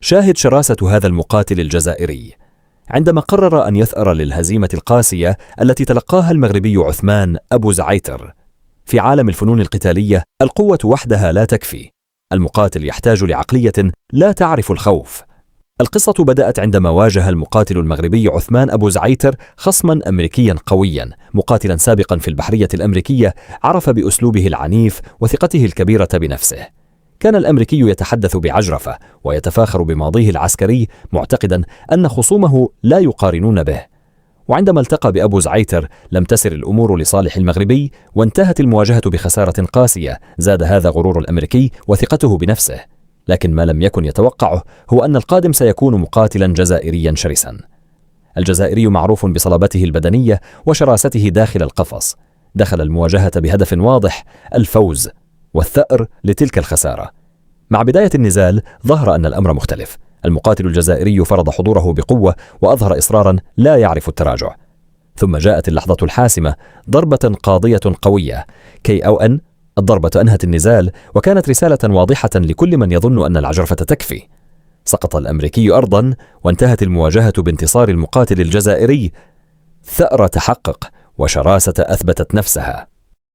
شاهد شراسة هذا المقاتل الجزائري عندما قرر أن يثأر للهزيمة القاسية التي تلقاها المغربي عثمان أبو زعيتر. في عالم الفنون القتالية القوة وحدها لا تكفي، المقاتل يحتاج لعقلية لا تعرف الخوف. القصة بدأت عندما واجه المقاتل المغربي عثمان أبو زعيتر خصما أمريكيا قويا، مقاتلا سابقا في البحرية الأمريكية عرف بأسلوبه العنيف وثقته الكبيرة بنفسه. كان الأمريكي يتحدث بعجرفة ويتفاخر بماضيه العسكري، معتقدا أن خصومه لا يقارنون به. وعندما التقى بأبو زعيتر لم تسر الأمور لصالح المغربي، وانتهت المواجهة بخسارة قاسية. زاد هذا غرور الأمريكي وثقته بنفسه، لكن ما لم يكن يتوقعه هو أن القادم سيكون مقاتلا جزائريا شرسا. الجزائري معروف بصلابته البدنية وشراسته داخل القفص. دخل المواجهة بهدف واضح: الفوز والثأر لتلك الخسارة. مع بداية النزال ظهر أن الأمر مختلف. المقاتل الجزائري فرض حضوره بقوة وأظهر إصرارا لا يعرف التراجع. ثم جاءت اللحظة الحاسمة، ضربة قاضية قوية KO. الضربة أنهت النزال، وكانت رسالة واضحة لكل من يظن أن العجرفة تكفي. سقط الأمريكي أرضا، وانتهت المواجهة بانتصار المقاتل الجزائري. ثأر تحقق وشراسة أثبتت نفسها.